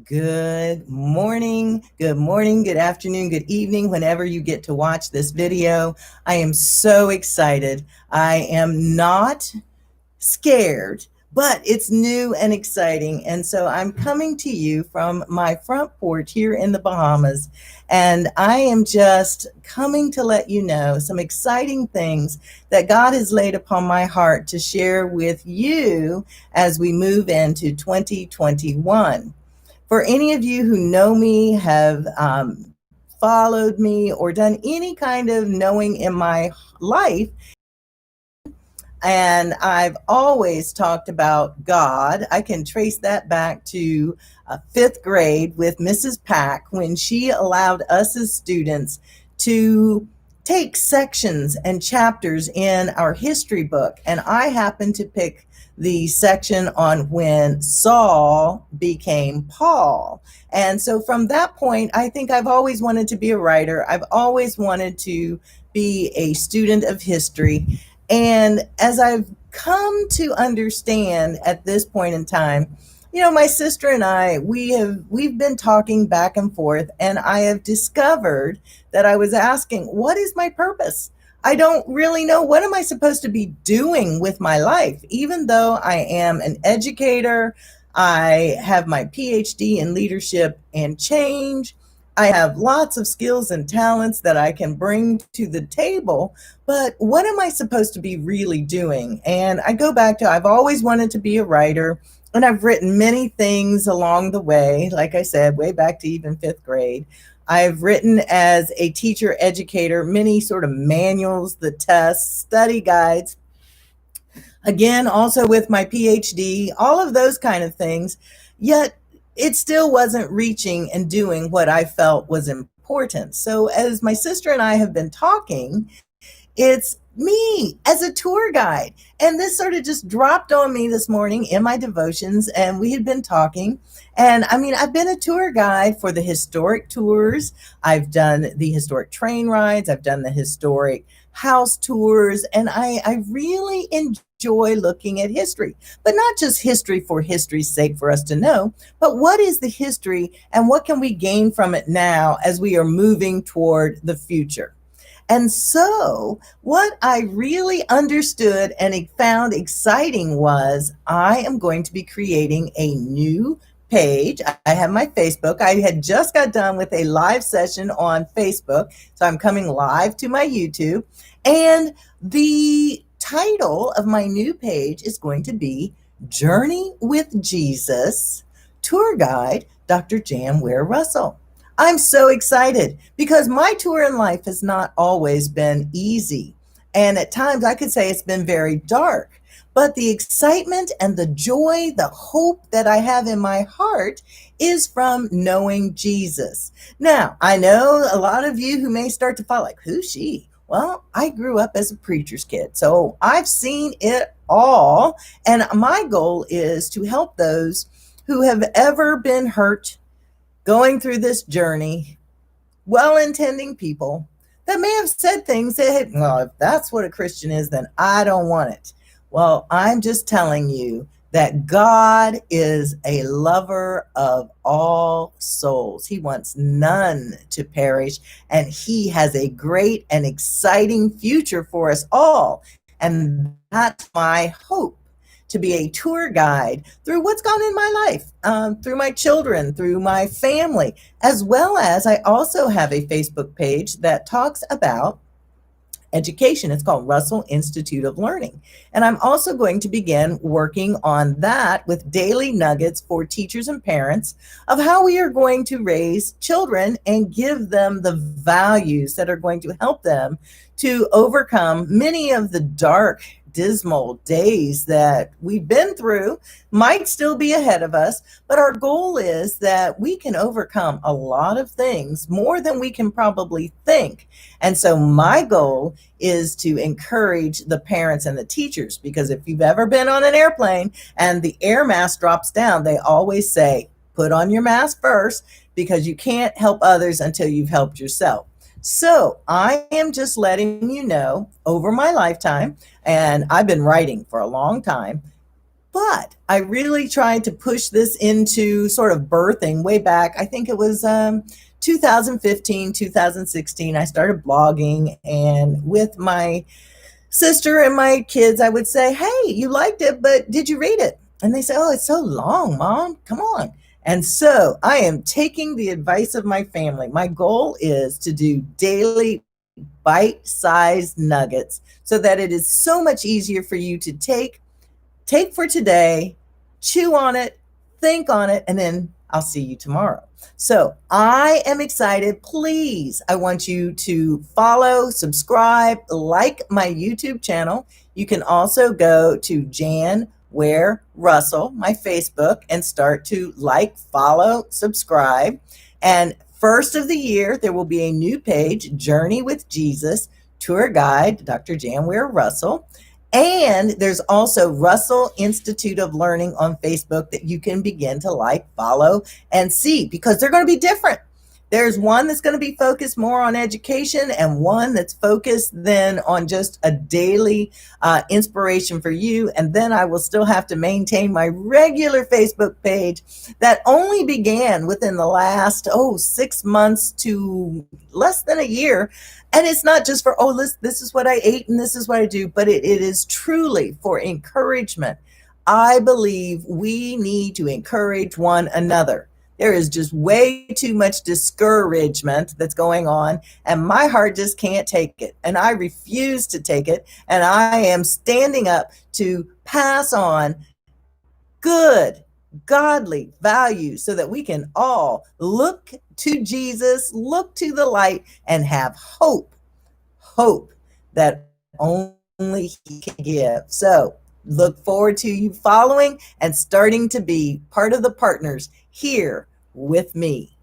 Good morning, good afternoon, good evening, whenever you get to watch this video. I am so excited. I am not scared, but it's new and exciting. And so I'm coming to you from my front porch here in the Bahamas. And I am just coming to let you know some exciting things that God has laid upon my heart to share with you as we move into 2021. For any of you who know me, have followed me, or done any kind of knowing in my life, and I've always talked about God. I can trace that back to fifth grade with Mrs. Pack when she allowed us as students to take sections and chapters in our history book. And I happened to pick the section on when Saul became Paul. And so from that point, I think I've always wanted to be a writer. I've always wanted to be a student of history. And as I've come to understand at this point in time, my sister and I, we've been talking back and forth, and I have discovered that I was asking, what is my purpose? I don't really know, what am I supposed to be doing with my life? Even though I am an educator, I have my PhD in leadership and change. I have lots of skills and talents that I can bring to the table, but what am I supposed to be really doing? And I go back to, I've always wanted to be a writer, and I've written many things along the way. Like I said, way back to even fifth grade. I've written as a teacher educator, many sort of manuals, the tests, study guides. Again, also with my PhD, all of those kind of things. Yet it still wasn't reaching and doing what I felt was important. So as my sister and I have been talking, it's me as a tour guide. And this sort of just dropped on me this morning in my devotions, and we had been talking. And I mean, I've been a tour guide for the historic tours. I've done the historic train rides. I've done the historic house tours. And I really enjoy looking at history, but not just history for history's sake for us to know, but what is the history and what can we gain from it now as we are moving toward the future? And so, what I really understood and found exciting was I am going to be creating a new page. I have my Facebook. I had just got done with a live session on Facebook, so I'm coming live to my YouTube. And the title of my new page is going to be Journey with Jesus Tour Guide Dr. Jan Ware Russell. I'm so excited because my tour in life has not always been easy. And at times I could say it's been very dark. But the excitement and the joy, the hope that I have in my heart is from knowing Jesus. Now, I know a lot of you who may start to follow, like, who's she? Well, I grew up as a preacher's kid, so I've seen it all. And my goal is to help those who have ever been hurt going through this journey, well intending people that may have said things that, well, if that's what a Christian is, then I don't want it. Well, I'm just telling you that God is a lover of all souls. He wants none to perish, and He has a great and exciting future for us all. And that's my hope, to be a tour guide through what's gone in my life, through my children, through my family, as well as I also have a Facebook page that talks about education. It's called Russell Institute of Learning. And I'm also going to begin working on that with daily nuggets for teachers and parents of how we are going to raise children and give them the values that are going to help them to overcome many of the dark, dismal days that we've been through, might still be ahead of us, but our goal is that we can overcome a lot of things, more than we can probably think. And so my goal is to encourage the parents and the teachers, because if you've ever been on an airplane and the air mask drops down, they always say, put on your mask first, because you can't help others until you've helped yourself. So I am just letting you know, over my lifetime, and I've been writing for a long time, But I really tried to push this into sort of birthing way back. I think it was 2015, 2016. I started blogging, and with my sister and my kids, I would say, "Hey, you liked it, but did you read it?" And they say, "Oh, it's so long, Mom. Come on." And so I am taking the advice of my family. My goal is to do daily bite-sized nuggets so that it is so much easier for you to take for today, chew on it, think on it, and then I'll see you tomorrow. So I am excited. Please, I want you to follow, subscribe, like my YouTube channel. You can also go to Jan Ware Russell, my Facebook, and start to like, follow, subscribe. And first of the year, there will be a new page, Journey with Jesus, tour guide, Dr. Jan Ware Russell. And there's also Russell Institute of Learning on Facebook that you can begin to like, follow, and see, because they're going to be different. There's one that's going to be focused more on education, and one that's focused then on just a daily inspiration for you. And then I will still have to maintain my regular Facebook page that only began within the last, 6 months to less than a year. And it's not just for, this is what I ate and this is what I do, but it is truly for encouragement. I believe we need to encourage one another. There is just way too much discouragement that's going on, and my heart just can't take it. And I refuse to take it. And I am standing up to pass on good, godly values so that we can all look to Jesus, look to the light, and have hope that only He can give. So look forward to you following and starting to be part of the partners here with me.